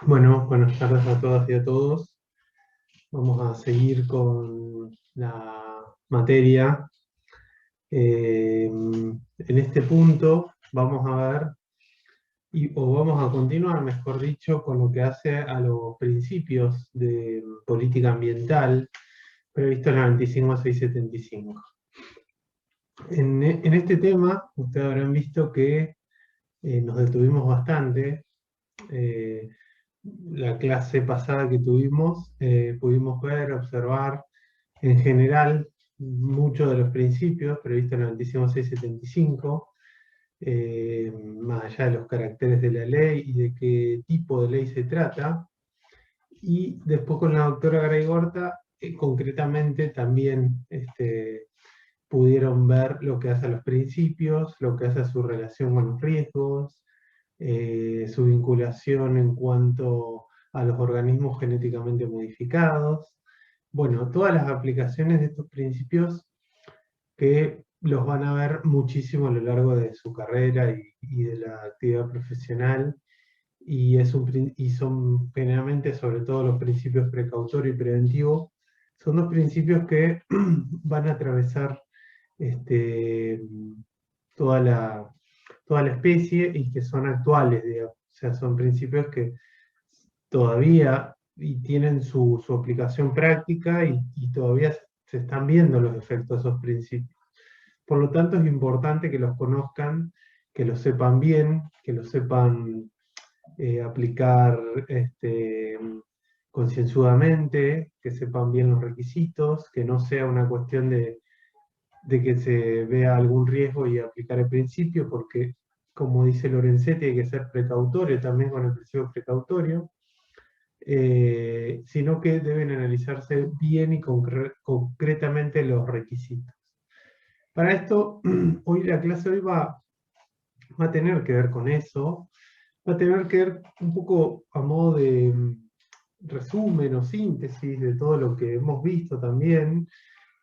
Bueno, buenas tardes a todas y a todos. Vamos a seguir con la materia. En este punto vamos a ver, o vamos a continuar, mejor dicho, con lo que hace a los principios de política ambiental previstos en la 25675. En este tema, ustedes habrán visto que nos detuvimos bastante. eh, la clase pasada que tuvimos, pudimos ver, observar en general muchos de los principios previstos en el 25675, más allá de los caracteres de la ley y de qué tipo de ley se trata. Y después con la doctora Graigorta, concretamente también pudieron ver lo que hace a los principios, lo que hace a su relación con los riesgos, su vinculación en cuanto a los organismos genéticamente modificados. Bueno, todas las aplicaciones de estos principios que los van a ver muchísimo a lo largo de su carrera y de la actividad profesional. Y son generalmente, sobre todo los principios precautorio y preventivo, son dos principios que van a atravesar este, toda la, toda la especie y que son actuales, digamos. O sea, son principios que todavía y tienen su aplicación práctica y todavía se están viendo los efectos de esos principios. Por lo tanto, es importante que los conozcan, que los sepan bien, que los sepan aplicar concienzudamente, que sepan bien los requisitos, que no sea una cuestión de que se vea algún riesgo y aplicar el principio, porque, como dice Lorenzetti, hay que ser precautorio también con el principio precautorio, sino que deben analizarse bien y concretamente los requisitos. Para esto, hoy la clase hoy va a tener que ver con eso, va a tener que ver un poco a modo de resumen o síntesis de todo lo que hemos visto también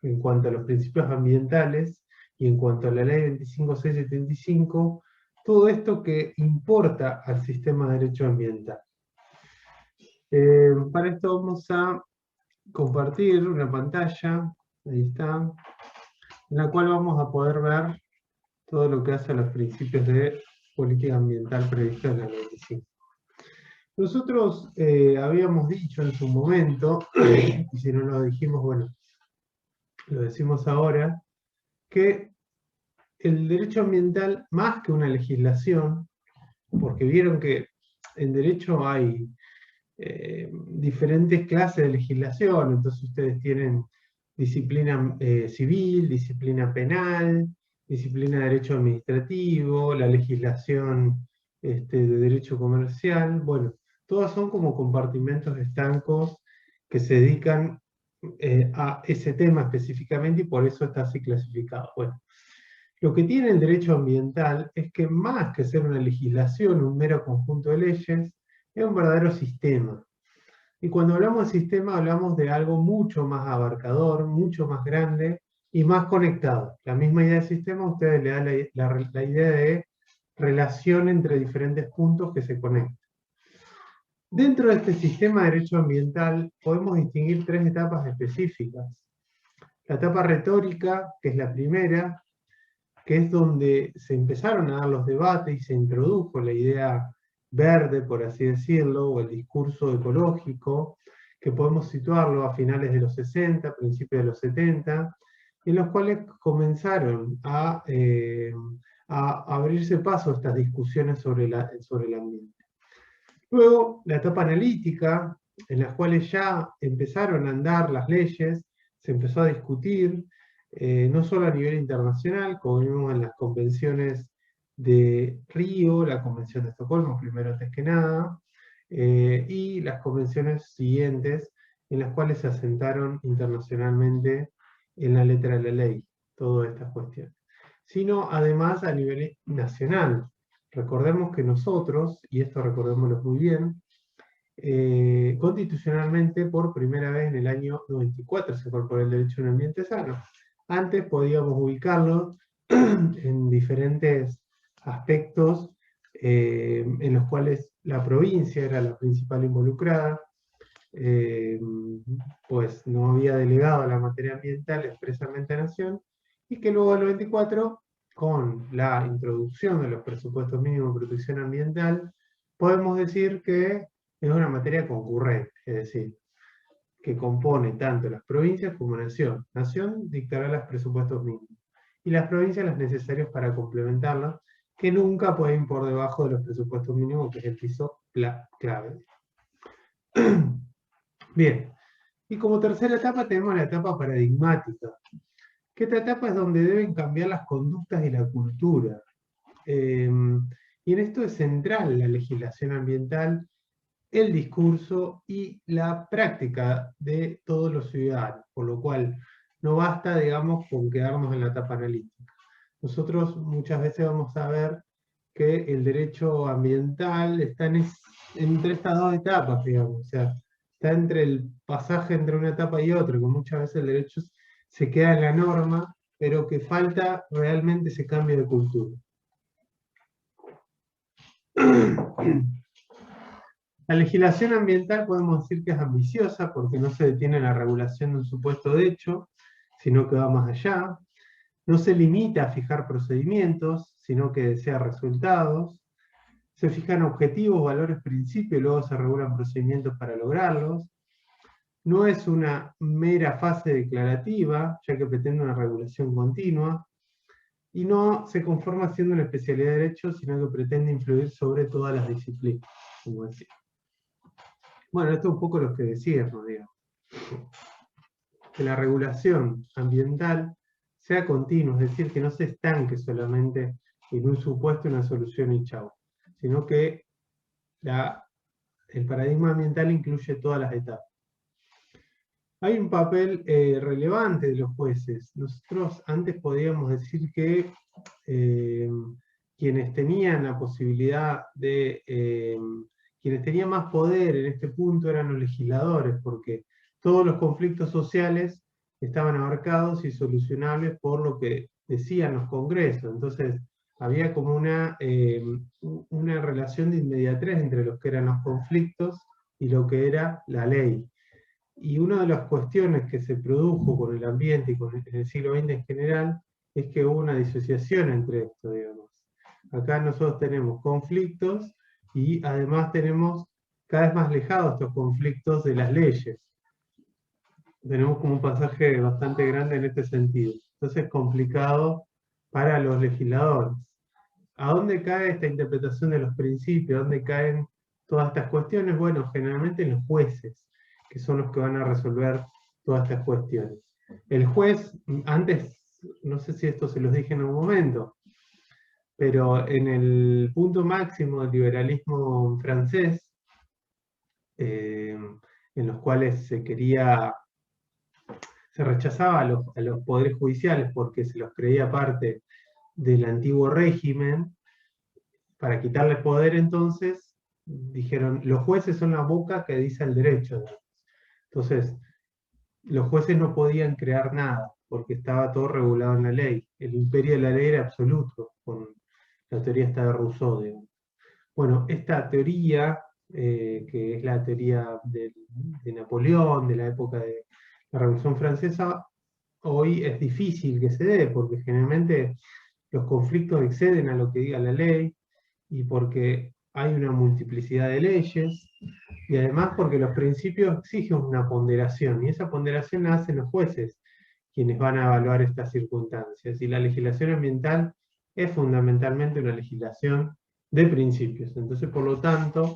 en cuanto a los principios ambientales y en cuanto a la ley 25675, todo esto que importa al sistema de derecho ambiental. Para esto vamos a compartir una pantalla, ahí está, en la cual vamos a poder ver todo lo que hace a los principios de política ambiental previstos en la ley 25. Nosotros habíamos dicho en su momento, y si no lo dijimos, bueno, lo decimos ahora, que el derecho ambiental, más que una legislación, porque vieron que en derecho hay diferentes clases de legislación, entonces ustedes tienen disciplina civil, disciplina penal, disciplina de derecho administrativo, la legislación de derecho comercial, bueno, todas son como compartimentos estancos que se dedican a ese tema específicamente y por eso está así clasificado. Bueno, lo que tiene el derecho ambiental es que más que ser una legislación, un mero conjunto de leyes, es un verdadero sistema. Y cuando hablamos de sistema hablamos de algo mucho más abarcador, mucho más grande y más conectado. La misma idea de sistema a ustedes le da la idea de relación entre diferentes puntos que se conectan. Dentro de este sistema de derecho ambiental podemos distinguir tres etapas específicas. La etapa retórica, que es la primera, que es donde se empezaron a dar los debates y se introdujo la idea verde, por así decirlo, o el discurso ecológico, que podemos situarlo a finales de los 60, principios de los 70, en los cuales comenzaron a abrirse paso a estas discusiones sobre el ambiente. Luego, la etapa analítica, en las cuales ya empezaron a andar las leyes, se empezó a discutir, no solo a nivel internacional, como vimos en las convenciones de Río, la Convención de Estocolmo, primero antes que nada, y las convenciones siguientes, en las cuales se asentaron internacionalmente en la letra de la ley, todas estas cuestiones. Sino además a nivel nacional. Recordemos que nosotros, y esto recordémoslo muy bien, constitucionalmente por primera vez en el año 94 se incorporó el derecho a un ambiente sano. Antes podíamos ubicarlo en diferentes aspectos en los cuales la provincia era la principal involucrada, pues no había delegado la materia ambiental expresamente a Nación, y que luego del 94, con la introducción de los presupuestos mínimos de protección ambiental, podemos decir que es una materia concurrente, es decir, que compone tanto las provincias como Nación. Nación dictará los presupuestos mínimos y las provincias las necesarios para complementarlas, que nunca pueden ir por debajo de los presupuestos mínimos, que es el piso clave. Bien, y como tercera etapa tenemos la etapa paradigmática, que esta etapa es donde deben cambiar las conductas y la cultura. Y en esto es central la legislación ambiental, el discurso y la práctica de todos los ciudadanos, por lo cual no basta, digamos, con quedarnos en la etapa analítica. Nosotros muchas veces vamos a ver que el derecho ambiental está entre estas dos etapas, digamos, o sea, está entre el pasaje entre una etapa y otra, que muchas veces el derecho se queda en la norma, pero que falta realmente ese cambio de cultura. La legislación ambiental podemos decir que es ambiciosa porque no se detiene en la regulación de un supuesto de hecho, sino que va más allá. No se limita a fijar procedimientos, sino que desea resultados. Se fijan objetivos, valores, principios, y luego se regulan procedimientos para lograrlos. No es una mera fase declarativa, ya que pretende una regulación continua. Y no se conforma siendo una especialidad de derecho, sino que pretende influir sobre todas las disciplinas, como decía. Bueno, esto es un poco lo que decíamos, digamos. Que la regulación ambiental sea continua, es decir, que no se estanque solamente en un supuesto, una solución y chau, sino que el paradigma ambiental incluye todas las etapas. Hay un papel relevante de los jueces. Nosotros antes podíamos decir que quienes tenían la posibilidad de... quienes tenían más poder en este punto eran los legisladores, porque todos los conflictos sociales estaban abarcados y solucionables por lo que decían los congresos. Entonces, había como una relación de inmediatez entre lo que eran los conflictos y lo que era la ley. Y una de las cuestiones que se produjo con el ambiente y en el siglo XX en general es que hubo una disociación entre esto, digamos. Acá nosotros tenemos conflictos y además tenemos cada vez más alejados estos conflictos de las leyes. Tenemos como un pasaje bastante grande en este sentido. Entonces es complicado para los legisladores. ¿A dónde cae esta interpretación de los principios? ¿A dónde caen todas estas cuestiones? Bueno, generalmente en los jueces, que son los que van a resolver todas estas cuestiones. El juez, antes, no sé si esto se los dije en un momento, pero en el punto máximo del liberalismo francés, en los cuales se rechazaba a los poderes judiciales porque se los creía parte del antiguo régimen. Para quitarle poder, entonces, dijeron, los jueces son la boca que dice el derecho. Entonces, los jueces no podían crear nada, porque estaba todo regulado en la ley. El imperio de la ley era absoluto, con la teoría esta de Rousseau, digamos. Bueno, esta teoría, que es la teoría de Napoleón, de la época de la Revolución Francesa, hoy es difícil que se dé, porque generalmente los conflictos exceden a lo que diga la ley, y porque hay una multiplicidad de leyes, y además porque los principios exigen una ponderación, y esa ponderación la hacen los jueces, quienes van a evaluar estas circunstancias. Y la legislación ambiental es fundamentalmente una legislación de principios. Entonces, por lo tanto,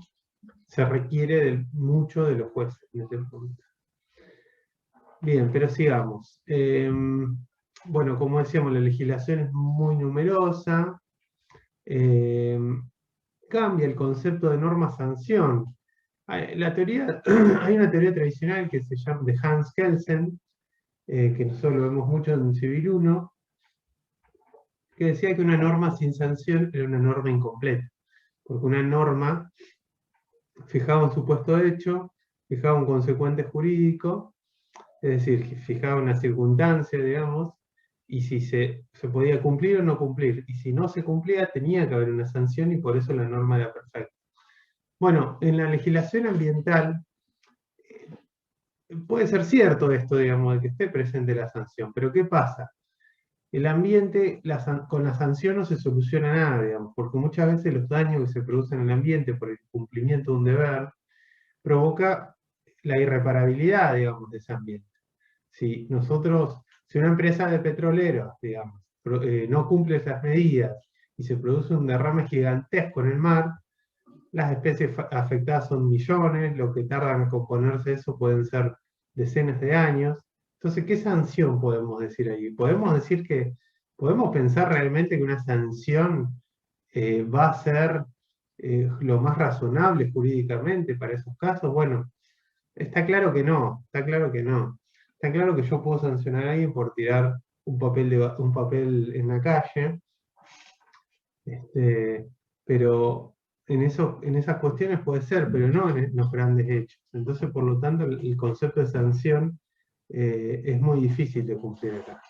se requiere mucho de los jueces en este punto. Bien, pero sigamos. Bueno, como decíamos, la legislación es muy numerosa. Cambia el concepto de norma-sanción. Hay una teoría tradicional que se llama de Hans Kelsen, que nosotros lo vemos mucho en Civil 1, que decía que una norma sin sanción era una norma incompleta, porque una norma fijaba un supuesto hecho, fijaba un consecuente jurídico, es decir, fijaba una circunstancia, digamos, y si se podía cumplir o no cumplir. Y si no se cumplía, tenía que haber una sanción y por eso la norma era perfecta. Bueno, en la legislación ambiental puede ser cierto esto, digamos, de que esté presente la sanción, pero ¿qué pasa? El ambiente, con la sanción no se soluciona nada, digamos, porque muchas veces los daños que se producen en el ambiente por el cumplimiento de un deber provoca la irreparabilidad, digamos, de ese ambiente. Si una empresa de petroleros, digamos, no cumple esas medidas y se produce un derrame gigantesco en el mar, las especies afectadas son millones, lo que tardan en componerse eso pueden ser decenas de años. Entonces, ¿qué sanción podemos decir allí? Podemos pensar realmente que una sanción va a ser lo más razonable jurídicamente para esos casos. Bueno, está claro que no, está claro que no. Está claro que yo puedo sancionar a alguien por tirar un papel en la calle, pero en esas cuestiones puede ser, pero no en los grandes hechos. Entonces, por lo tanto, el concepto de sanción es muy difícil de cumplir acá.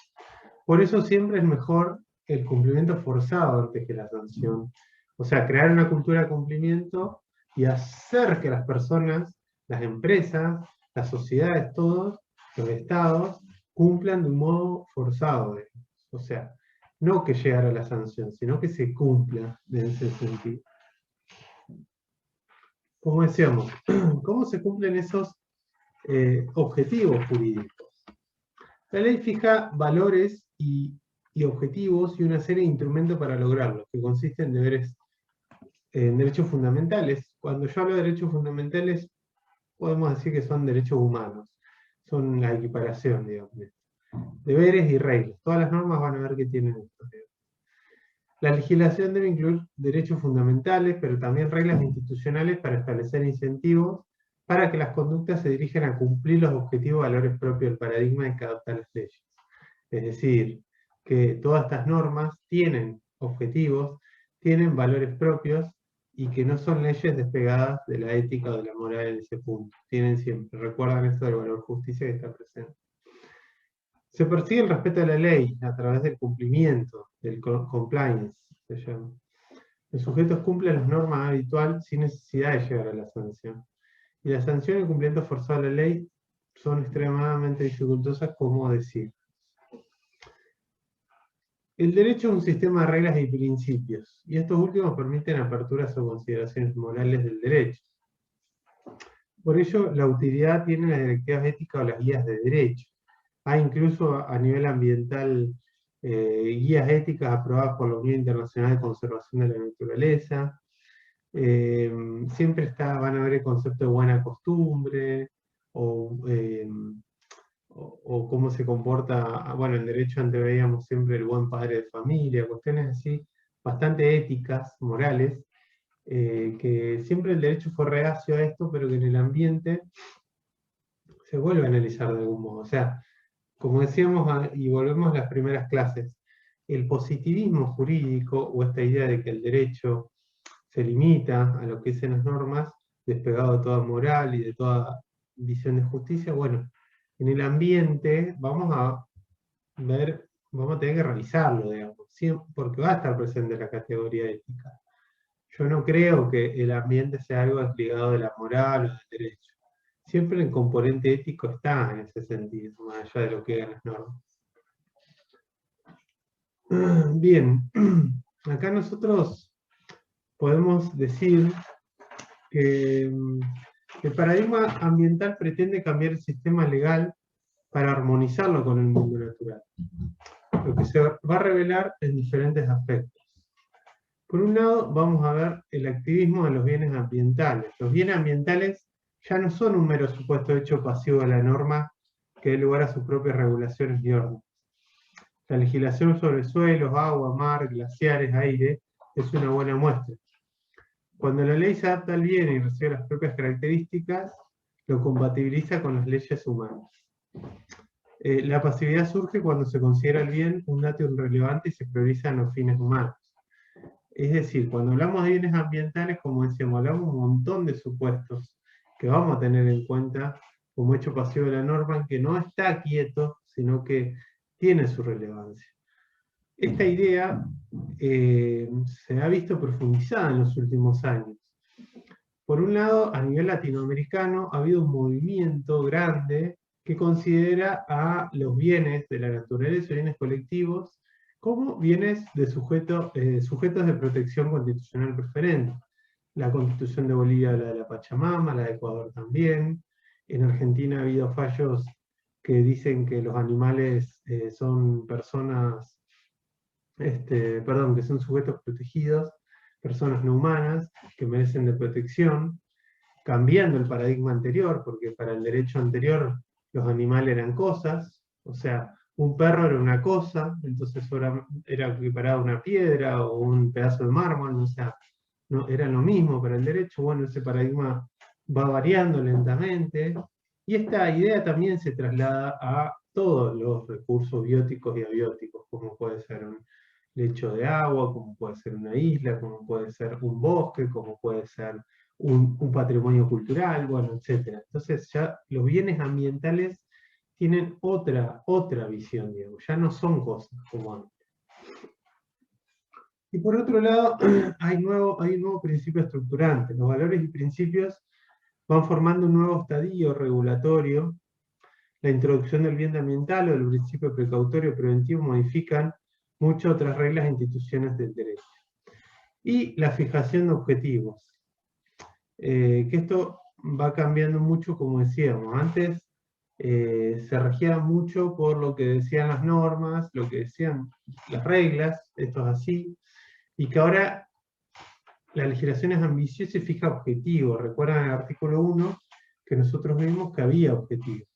Por eso siempre es mejor el cumplimiento forzado antes que la sanción. O sea, crear una cultura de cumplimiento y hacer que las personas, las empresas, las sociedades, todos, los estados, cumplan de un modo forzado. O sea, no que llegar a la sanción, sino que se cumpla en ese sentido. Como decíamos, ¿cómo se cumplen esos objetivos jurídicos? La ley fija valores y objetivos y una serie de instrumentos para lograrlos, que consisten en derechos fundamentales. Cuando yo hablo de derechos fundamentales, podemos decir que son derechos humanos, son la equiparación, digamos. Deberes y reglas. Todas las normas van a ver que tienen esto. La legislación debe incluir derechos fundamentales, pero también reglas institucionales para establecer incentivos para que las conductas se dirijan a cumplir los objetivos y valores propios del paradigma que adoptan las leyes. Es decir, que todas estas normas tienen objetivos, tienen valores propios y que no son leyes despegadas de la ética o de la moral en ese punto. Tienen siempre, recuerdan esto del valor justicia que está presente. Se persigue el respeto de la ley a través del cumplimiento, del compliance, se llama. Los sujetos cumplen las normas habituales sin necesidad de llegar a la sanción. Y la sanción y el cumplimiento forzado de la ley son extremadamente dificultosas, como decir. El derecho es un sistema de reglas y principios, y estos últimos permiten aperturas o consideraciones morales del derecho. Por ello, la utilidad tiene las directivas éticas o las guías de derecho. Hay incluso a nivel ambiental guías éticas aprobadas por la Unión Internacional de Conservación de la Naturaleza. Siempre van a ver el concepto de buena costumbre, o cómo se comporta, bueno, en derecho antes veíamos siempre el buen padre de familia, cuestiones así, bastante éticas, morales, que siempre el derecho fue reacio a esto, pero que en el ambiente se vuelve a analizar de algún modo. O sea, como decíamos, y volvemos a las primeras clases, el positivismo jurídico, o esta idea de que el derecho se limita a lo que dicen las normas, despegado de toda moral y de toda visión de justicia, bueno, en el ambiente vamos a tener que revisarlo, digamos, porque va a estar presente la categoría ética. Yo no creo que el ambiente sea algo desligado de la moral o del derecho. Siempre el componente ético está en ese sentido, más allá de lo que digan las normas. Bien, acá nosotros podemos decir que el paradigma ambiental pretende cambiar el sistema legal para armonizarlo con el mundo natural, lo que se va a revelar en diferentes aspectos. Por un lado, vamos a ver el activismo de los bienes ambientales. Los bienes ambientales ya no son un mero supuesto hecho pasivo de la norma que dé lugar a sus propias regulaciones y órdenes. La legislación sobre suelos, agua, mar, glaciares, aire, es una buena muestra. Cuando la ley se adapta al bien y recibe las propias características, lo compatibiliza con las leyes humanas. La pasividad surge cuando se considera el bien un dato irrelevante y se priorizan los fines humanos. Es decir, cuando hablamos de bienes ambientales, como decíamos, hablamos de un montón de supuestos que vamos a tener en cuenta como hecho pasivo de la norma, que no está quieto, sino que tiene su relevancia. Esta idea se ha visto profundizada en los últimos años. Por un lado, a nivel latinoamericano ha habido un movimiento grande que considera a los bienes de la naturaleza, bienes colectivos, como bienes de sujetos de protección constitucional preferente. La Constitución de Bolivia habla de la Pachamama, la de Ecuador también. En Argentina ha habido fallos que dicen que los animales son personas, que son sujetos protegidos, personas no humanas, que merecen de protección, cambiando el paradigma anterior, porque para el derecho anterior los animales eran cosas, o sea, un perro era una cosa, entonces era equiparado a una piedra o un pedazo de mármol, o sea, no, era lo mismo para el derecho. Bueno, ese paradigma va variando lentamente, y esta idea también se traslada a todos los recursos bióticos y abióticos, como puede ser un lecho de agua, como puede ser una isla, como puede ser un bosque, como puede ser un patrimonio cultural, bueno, etc. Entonces ya los bienes ambientales tienen otra visión, digamos, ya no son cosas como antes. Y por otro lado, hay un nuevo principio estructurante. Los valores y principios van formando un nuevo estadio regulatorio. La introducción del bien ambiental o el principio precautorio preventivo modifican muchas otras reglas e instituciones del derecho. Y la fijación de objetivos. Que esto va cambiando mucho, como decíamos. Antes se regía mucho por lo que decían las normas, lo que decían las reglas, esto es así, y que ahora la legislación es ambiciosa y fija objetivos. Recuerdan el artículo 1 que nosotros vimos que había objetivos.